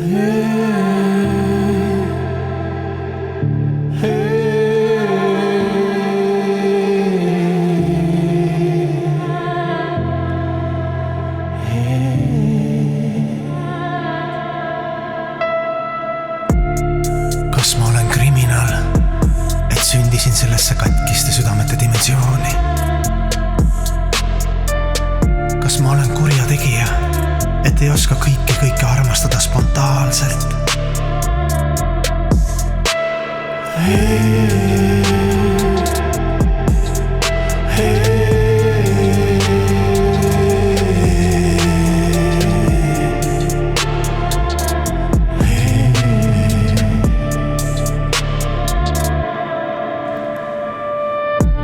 Kas ma olen kriminaal, et sündisin sellesse katkiste südamete dimensiooni? Kas ma olen kurjategija, et ei oska kõike armastada spontaanselt?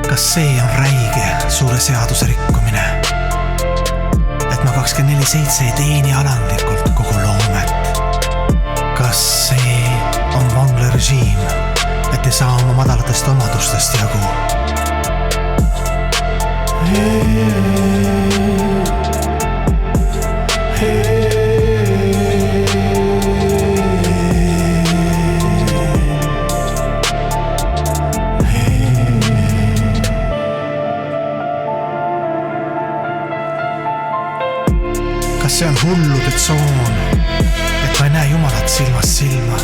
Kas see on räige suure seaduse rikkumine, et ma 24/7 ei teeni alandlikult kogu loomet? Kas see on vanglarežiim, et ei saa oma madalatest omadustest jagu? Kas see on hullude tsoon, et ma ei näe Jumalat silmast silma?